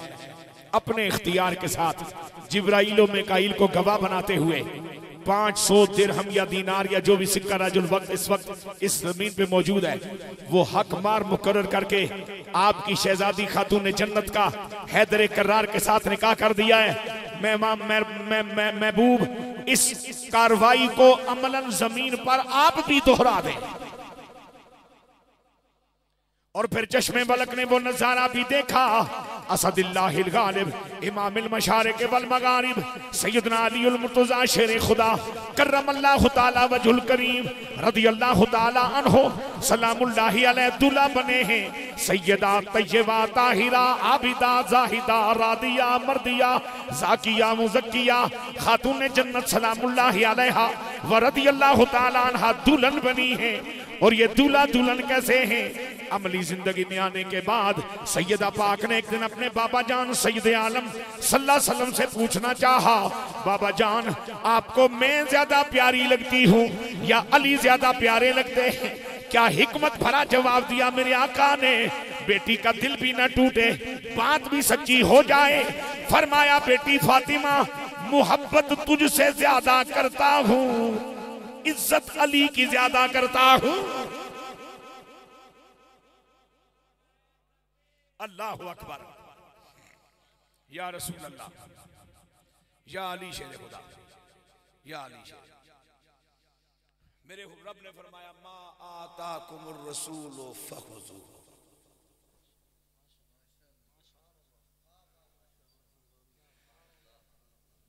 A: अपने इख्तियार के साथ जिब्राइल और मीकाईल को गवाह बनाते हुए 500 दिरहम या दीनार या जो भी सिक्का राजुल वक्त इस वक्त इस जमीन पे मौजूद है वो हक मार मुकर्रर करके आपकी शहजादी खातून ने जन्नत का हैदर करार के साथ निकाह कर दिया है।
B: महबूब इस कार्रवाई को अमलन जमीन पर आप भी दोहरा दें। और फिर चश्मे बलक ने वो नजारा भी देखा। असदिल्लाहिल गालिब इमामिल मशारिक वल मगारिब सैयदना अलीउल मुर्तज़ा शेर खुदा करमल्लाहु ताला वजहुल करीम रदियल्लाहु ताला अन्हु सलामुल्लाहि अलैहि दूल्हा बने हैं। सैयदा तय्यबा ताहिरा आबिदा जाहिदा रादिया मर्दिया जाकिया मुज़क्किया खातून जन्नत सलामुल्लाहि अलैहा व रदियल्लाहु ताला अन्हा दुल्हन बनी है। और ये दूल्हा दुल्हन कैसे हैं? अमली जिंदगी में आने के बाद सैयदा पाक ने एक दिन अपने बाबा जान सैयद आलम सल्लल्लाहु अलैहि वसल्लम से पूछना चाहा, बाबा जान आपको मैं ज्यादा प्यारी लगती हूँ या अली ज्यादा प्यारे लगते हैं? क्या हिकमत भरा जवाब दिया मेरे आका ने, बेटी का दिल भी ना टूटे, बात भी सच्ची हो जाए। फरमाया बेटी फातिमा मोहब्बत तुझसे ज्यादा करता हूँ, इज्जत अली की ज्यादा करता हूं। अल्लाहु अकबर, या रसूल अल्लाह, या अली शेर खुदा, या अली शेर। मेरे रब ने फरमाया मा आताकुमुर रसूल फखुज़ू।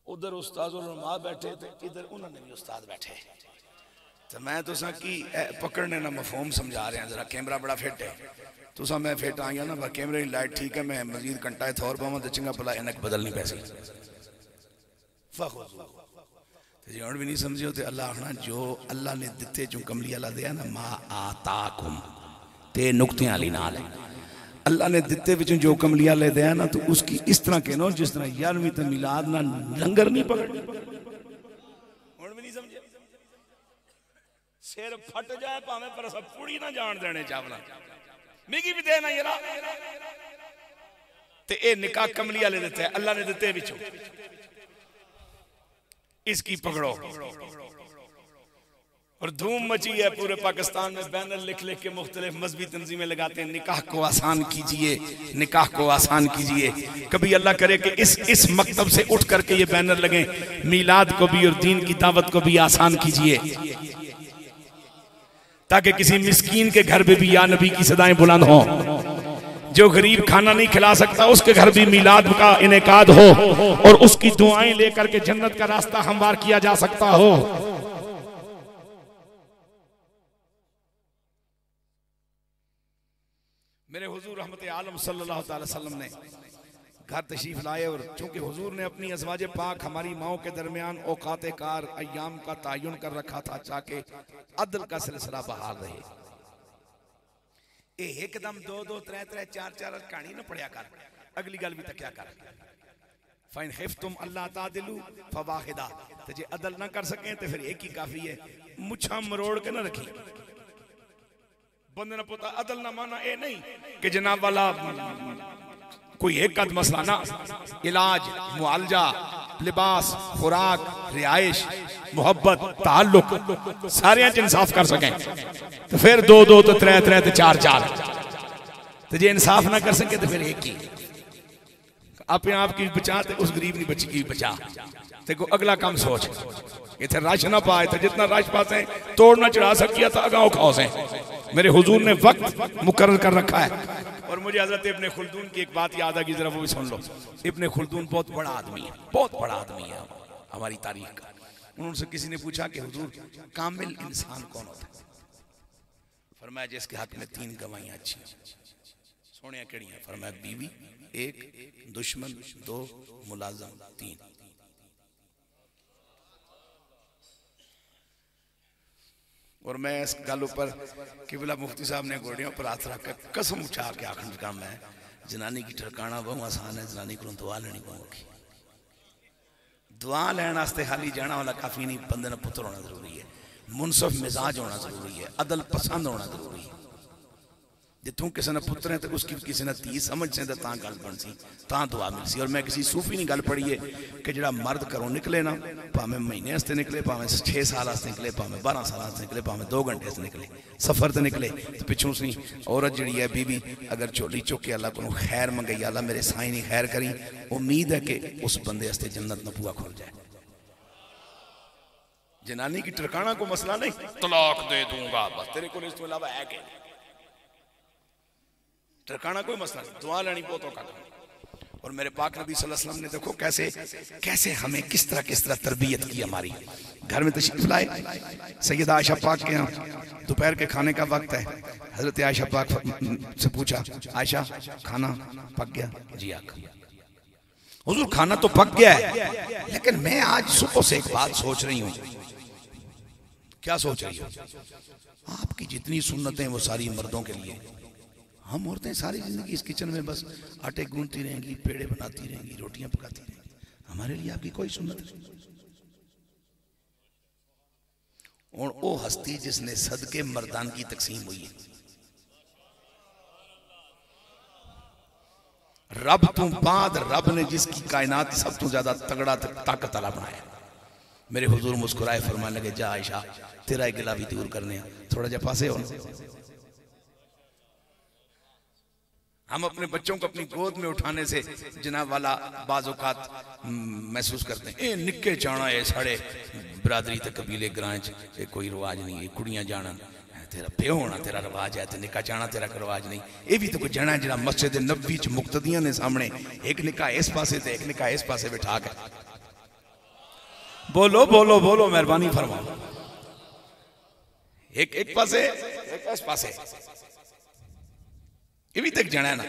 B: उधर उस्ताद और उलमा बैठे थे, इधर उन्होंने भी उस्ताद बैठे। तो मैं तो की पकड़ने ना मफहूम समझा रहे हैं, जरा कैमरा बड़ा फिट है तो मैं फिट आ गया ना, कैमरे की लाइट ठीक है, मैं मजीद घंटा थोर पावा तो चंगा भला इनक बदलनी पैसी जी हम भी नहीं समझे तो अल्लाह आखना जो अल्लाह ने दिते जो कमली अल्लाह दिया ना मा आताकुम ते नुक्ते वाली नाल है। अल्लाह ने दिते विचों जो कमली अल्लाह दिया ना तो उसकी इस तरह कहनो जिस तरह 11वीं तो मिलाद ना लंगर नहीं पकड़नी। सिर फट जाए भावे पर सब पूरी ना जान देने चावला मिगी भी देना यार ते ए निकाह कमली वाले देते हैं, अल्लाह ने दिते विचों इसकी पकड़ो। और धूम मची है पूरे पाकिस्तान में, बैनर लिख लिख के मुख्तलिफ मजहबी तंजीमें लगाते हैं निकाह को आसान कीजिए, निकाह को आसान कीजिए। कभी अल्लाह करे कि इस मकतब से उठ करके ये बैनर लगे मीलाद को भी और दीन की दावत को भी आसान कीजिए, ताकि किसी मिस्कीन के घर में भी या नबी की सदाएं बुलंद हो। जो गरीब खाना नहीं खिला सकता उसके घर भी मिलाद का इनेकाद हो और उसकी दुआएं लेकर के जन्नत का रास्ता हमवार किया जा सकता हो। मेरे हुजूर रहमत आलम सल्लल्लाहु अलैहि वसल्लम ने घर तशरीफ लाए और चूंकि हुजूर ने अपनी अज़वाज पाक हमारी माओं के दरमियान औकात कार अय्याम का तयन कर रखा था ताकि अदल का सिलसिला बहाल रहे। एकदम 2-2 3-3 4-4 कहानी ना पढ़िया कर, अगली गल भी तकिया कर। फाइन खिफ्तुम अल्लाह तादिलू फवाहिदा, तो जे अदल ना कर सके तो फिर एक ही काफी है, मुछा मरोड़ के ना रखी। बंदे ना पता अदल ना माना ए नहीं कि जनाब वाला कोई एक कद मसला ना, इलाज मुआलजा लिबास खुराक रिहाइश मोहब्बत ताल्लुक सारे इंसाफ कर सकें तो फिर 2-2 तो 3-3 तो 4-4, तो जे इंसाफ ना कर सके तो फिर एक ही। अपने आप की बचा तो उस गरीब की बच्ची की बचा, देखो अगला काम सोच। इतने रश ना पाए तो जितना रश पाते तोड़ ना चढ़ा सकिया तो अगाओ खाओ से। मेरे हुजूर ने वक्त मुकर्रर कर रखा है। और मुझे हजरत इब्ने खुल्दून की एक बात याद आ गई, जरा वो भी सुन लो। इब्ने खुल्दून बहुत बड़ा आदमी है, बहुत बड़ा आदमी है हमारी तारीख का। उनसे किसी ने पूछा कि हुजूर कामिल इंसान कौन होता है? फरमाया जिसके हाथ में 3 गवाहियां अच्छी सोनिया केड़ी है? फरमाया बीवी 1, दुश्मन 2, मुलाजम 3। और मैं इस गल पर किबला मुफ्ती साहब ने गोडियों पर हाथ रख कर कसम उठा के आखिर काम है जनानी की ठिकाना बहुत आसान है, जनानी को दुआ लेनी पवेगी। दुआ लैन वास्ते खाली जाना वाला काफी नहीं, बंदे ने पुत्र होना जरूरी है, मुनसफ मिजाज होना जरूरी है, अदल पसंद होना जरूरी है।
A: जितों किसी ने पुत्र है तो उसकी किसी ने धी समझ से तां गल बन सी, तां दुआ मिल सी। और मैं किसी सूफी ने गल पढ़ी है कि जो मर्द घरों निकले ना, भावें महीने वास्ते निकले, भावें 6 साल वास्ते निकले, भावें 12 साल वास्ते निकले, भावें 2 घंटे से निकले, सफर तो निकले तो पिछों सी औरत जी है बीबी अगर झोली चुक के अल्लाह को खैर मंगई, अल्लाह मेरे साईं ने खैर करी, उम्मीद है कि उस बंदे वास्ते जन्नत न बुआ खुल जाए। जनानी की टरकाना को मसला नहीं, तलाक दे दूंगा बस तेरे को, इसके अलावा है क्या टरकाना कोई मसला नहीं, दुआ लेनी बहुत औखा काम। और मेरे पाक नबी सल्लल्लाहु अलैहि वसल्लम ने देखो कैसे कैसे हमें किस तरह तरबियत की। हमारी घर में तशरीफ लाए, सैयदा आयशा पाक के यहाँ दोपहर के खाने का वक्त है। हजरत आयशा पाक से पूछा, आयशा खाना पक गया? जी आका। हुजूर खाना तो पक गया है, लेकिन मैं आज सुबह से एक बात सोच रही हूँ। क्या सोच रही हो? आपकी जितनी सुन्नतें वो सारी मर्दों के लिए, हम औरतें सारी जिंदगी इस किचन में बस आटे गूंथती रहेंगी, पेड़े बनाती रहेंगी, रोटियां पकाती रहेंगी, हमारे लिए आपकी कोई सुन्नत नहीं। और वो हस्ती जिसने सदके मर्दान की तकसीम हुई है, रब तो बाद रब ने जिसकी कायनात सब तो ज्यादा तगड़ा ताकत वाला बनाया। मेरे हुजूर मुस्कुराए, फरमाने लगे, जा आयशा तेरा एक गिला भी दूर करने, थोड़ा जा पासे हो। हम अपने बच्चों को अपनी गोद में उठाने से जनाब वाला बाज़-औक़ात महसूस करते हैं। ए निक्के जाना है साढ़े बरादरी ते कबीले ग्रां च कोई रिवाज नहीं है, कुड़ियां जाना तेरा प्यो होना तेरा रिवाज है, निक्का जाना तेरा रिवाज नहीं। ये भी तो कोई जना जरा मस्जिद नबी च मुक्तदियां ने सामने एक निक्का इस पासे ते एक निक्का इस पासे बिठा के बोलो बोलो बोलो मेहरबानी फरमाओ, एक पासे एक इस पासे। ये भी तक जाना ना,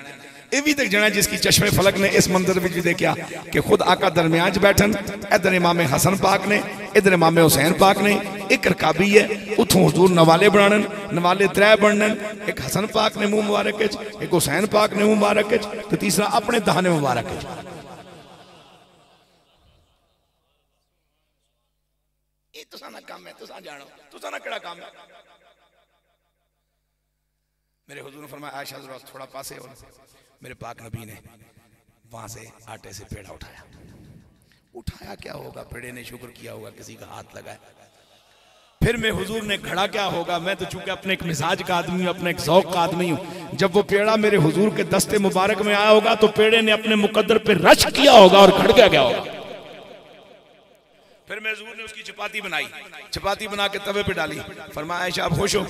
A: ये भी तक जाना जिसकी चश्मे फलक ने इस मंदिर में भी देखा कि खुद आका दरमियान बैठन, इधर इमाम हसन पाक ने, इधर इमाम हुसैन पाक ने, एक रकाबी है उथों हुजूर नवाले बनान, नवाले 3 बनन, एक हसन पाक ने मुंह मुबारक, एक हुसैन पाक ने मुंह मुबारक, तो तीसरा अपने दहाने मुबारक। ये तुसा ना काम है, तुसा जानो तुसा ना केड़ा काम है। मेरे हुजूर ने फरमाया, आयशा जरा थोड़ा पासे हो। मेरे पाक नबी ने वहां से आटे से पेड़ा उठाया। उठाया क्या होगा, पेड़े ने शुक्र किया होगा, किसी का हाथ लगाया। फिर मैं हुजूर ने घड़ा क्या होगा, मैं तो चूंकि अपने एक मिजाज का आदमी हूं, अपने एक ज़ौक़ का आदमी हूं, जब वो पेड़ा मेरे हुजूर के दस्ते मुबारक में आया होगा तो पेड़े ने अपने मुकद्दर पे रश किया होगा और घड़ गया होगा। फिर मैं हुजूर ने उसकी चपाती बनाई, चपाती बना के तवे पे डाली, फरमाया आयशा आप खुश हो?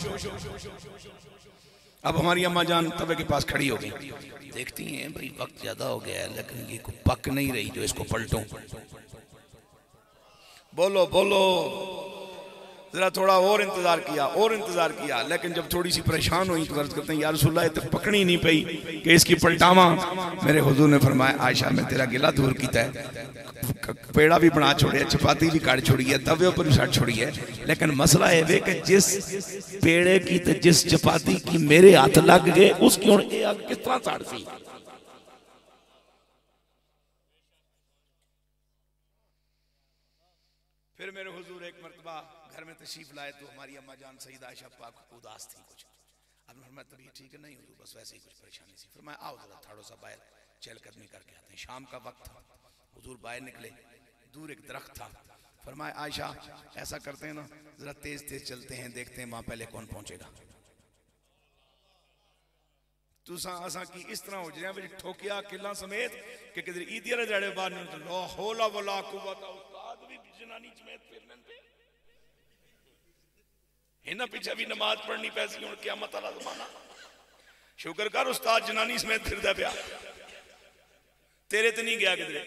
A: अब हमारी अम्मा जान तवे के पास खड़ी हो गई, देखती हैं भाई वक्त ज्यादा हो गया है, लेकिन ये पक नहीं रही जो इसको पलटूं। बोलो बोलो, जरा थोड़ा और इंतजार किया और इंतजार किया, लेकिन जब थोड़ी सी परेशान हुई तो अर्ज करते हैं, या रसूलल्लाह तक पकड़ी नहीं पई कि इसकी पलटावा। मेरे हुजूर ने फरमाया, आयशा मैं तेरा गिला दूर किया है, पेड़ा भी बना छोड़िया, चपाती भी काट छोड़ी है, तवे ऊपर भी सट छोड़ी है, लेकिन मसला है वे कि जिस पेड़े की ते जिस चपाती की मेरे हाथ लग गए उसकी हुण किस तरह साड़ सी। फिर मेरे हुजूर एक मरतबा घर में तशरीफ लाए तो हमारी अम्मा जान सईदा आयशा पाक उदास थी कुछ। अब मैं तबीयत ठीक है नहीं हुजूर, बस वैसे ही कुछ परेशानी सी। फिर मैं आओ जरा थोड़ा सा बाहर चहलकदमी करके आते हैं। शाम का वक्त था, हुजूर बाहर निकले, दूर एक दरख्त था। फरमाया आयशा ऐसा करते हैं ना, जरा तेज तेज चलते हैं, देखते हैं वहां पहले कौन पहुंचेगा। तुसा असा की इस तरह हो जाए ठोकिया किला समेत कि किधर ईदी वाले जड़े बाहर नहीं, ला हौला वला कुव्वत, उस्ताद भी जनानी समेत फिरने पे इन्हां पीछे भी नमाज पढ़नी पैसी हुण क़यामत वाला ज़माना। शुक्र कर उस्ताद जनानी समेत फिरदा पिया, तेरे ते नहीं गया किधरे।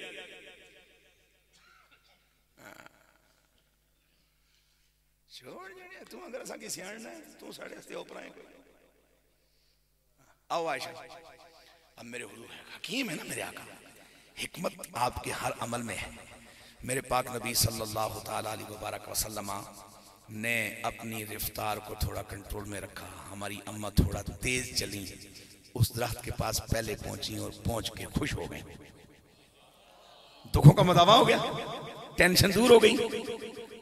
A: छोड़ जाने तू, अगर असा की सियाणना है तू साढ़े हस्ते ऊपर आए कोई। आओ आयशा, अब मेरे हुजूर हकीम है ना मेरे आका, हिकमत आपके हर अमल में है। मेरे पाक नबी सल्लल्लाहु ताला अलैहि वसल्लम ने अपनी रफ्तार को थोड़ा कंट्रोल में रखा। हमारी अम्मा थोड़ा तेज चली, उस दरख्त के पास पहले पहुंची और पहुंच के खुश हो गई। दुखों का मदावा हो गया, टेंशन दूर हो गई,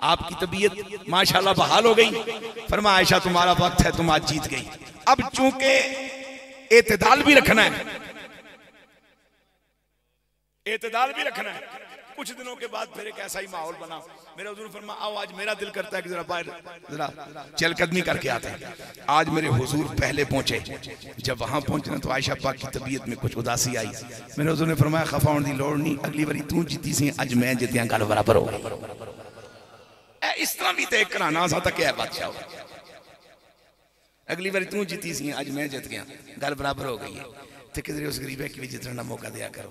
A: आपकी तबीयत माशाल्लाह बहाल हो गई। फरमाया आयशा तुम्हारा वक्त है, तुम आज जीत गई। अब चूंकि एतदाल भी रखना है, एतदाल भी रखना है। कुछ दिनों के बाद फिर एक ऐसा ही माहौल बना, मेरे हुजूर फरमा आओ आज मेरा दिल करता है कि जरा बाहर जरा चलकदमी करके आते हैं। आज मेरे हुजूर पहले पहुंचे, जब वहां पहुंचे ना तो आयशा पाक की तबीयत में कुछ उदासी आई। मेरे हुजूर ने फरमाया खफा होने की लोड़ नहीं, अगली बारी तू जीती सी अज मैं जितिया गल बराबर हो गई। इस तरह भी तय कराना सा तक है बादशाह, अगली बारी तू जीती सी अज मैं जित गया, गल बराबर हो गई है। तो किधरे उस गरीब की भी जितने का मौका दिया करो,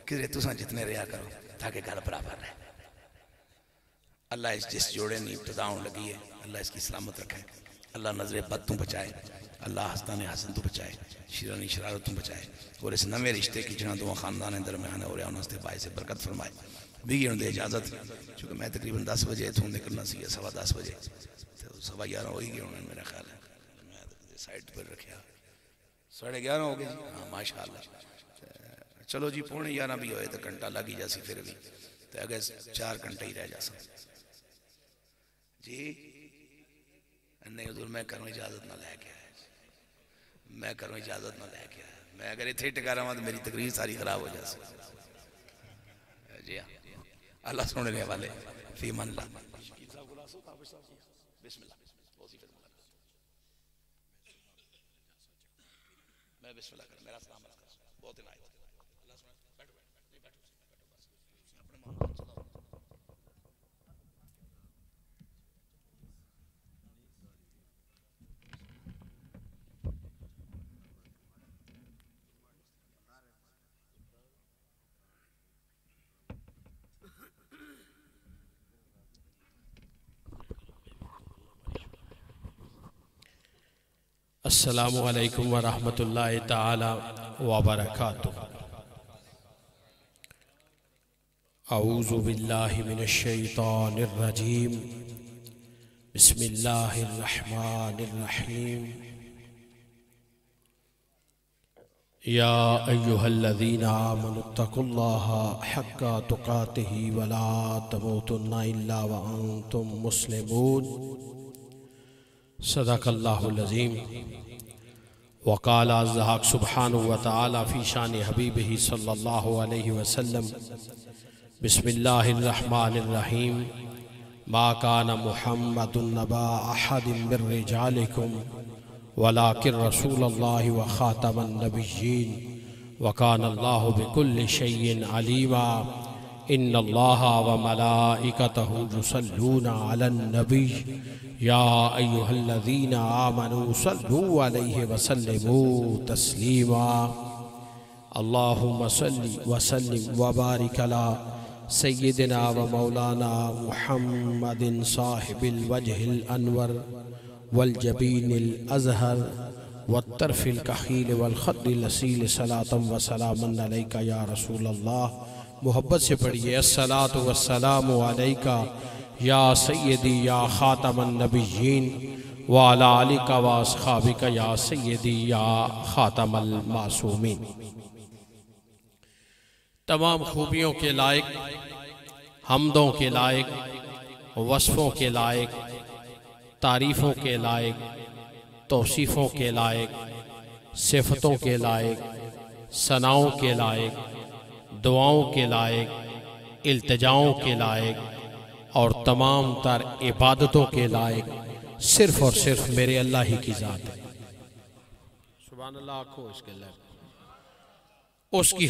A: किधरे तुसा जितने रहा करो ताकि गल बराबर रहे। अल्लाह इस जिस जोड़े ने इब्तिदा लगी है अल्लाह इसकी सलामत रखे, अल्लाह नजरे बद तू बचाए, अल्लाह हसना ने हसन तू बचाए, शिरानी शरारत तू बचाए, और इस नवे रिश्ते की जिन्हें दो खानदान दरम्यान हो रहा उन्होंने बाई से बरकत फरमाए। भी उन्हें इजाजत, चूँकि मैं तकरीबन 10 बजे इतों निकलना सी, 10:15 बजे तो 11:15 हो ही गए उन्होंने, मेरा ख्याल है मैं साइड पर रखा 11:30 हो गए जी। हाँ माशाअल्लाह, चलो जी 11:15 भी होए तो घंटा लग ही जासी, फिर भी तो अगर 4 घंटे ही रह जा जी। नहीं हुजूर मैं घरों इजाजत ना लैके आया, मैं घरों इजाजत ना लैके आया, मैं अगर इतने टिका रहा तो मेरी तकरीर सारी खराब हो जाती जी। हाँ अल्लाह सुनने वाले फी मन ला। बिस्मिल्लाह मैं बिस्मिल्लाह कर, मेरा सलाम बहुत दिन आए अल्लाह सुने। बैठो बैठो अपने मोहम्मद चलाओ।
C: अस्सलामु अलैकुम व रहमतुल्लाहि ताला व बरकातुहू। अऊज़ु बिल्लाहि मिनश शैतानिर रजीम। बिस्मिल्लाहिर रहमानिर रहीम। या अय्युहल्लज़ीना आमनुत्तकुल्लाहा हक्का तुकातिही व ला तमूतुन्ना इल्ला व अंतुम मुस्लिमून। सदक़ल्लाहुल अज़ीम। वक़ाल अज़्ज़ाक सुब्हानहु व तआला फ़ी शान हबीबिही सल्लल्लाहु अलैहि वसल्लम। बिस्मिल्लाहिर रहमानिर रहीम। मा काना मुहम्मदुन नबा अहदिम मिर रिजालिकुम वलाकिन रसूलुल्लाहि व ख़ातमन नबिय्यीन व काना अल्लाहु बिकुल्लि शैइन अलीमा। इन्नल्लाहा व मलाइकतहु युसल्लूना अलन नबी या अय्युहल्लज़ीना आमनू सल्लू अलैहि वसल्लिमू तस्लीमा। अल्लाहुम्मा सल्लि व सल्लिम व बारिक अला सय्यिदिना व मौलाना मुहम्मदिन साहिबिल वजहिल अनवर वल जबीनिल अज़हर वत्तरफ़िल कहील वल ख़द्दिल असील सलातम व सलामन अलैका या रसूलल्लाह। मोहब्बत से पढ़िए अस्सलातु वस्सलामु अलैका या सय्यदी या ख़ातमन नबिय्यीन व अला आलिका व अस्हाबिका या सय्यदी या ख़ातमल मासूमीन। तमाम खूबियों के लायक, हम्दों के लायक, वस्फ़ों के लायक, तारीफ़ों के लायक, तौसीफ़ों के लायक, सिफ़तों के लायक, सनाओं के लायक, दुआओं के लायक, इल्तिजाओं के लायक और तमाम तर इबादतों के लायक सिर्फ़ और सिर्फ मेरे अल्लाह ही की ज़ात है। सुभान अल्लाह को इसके लायक उसकी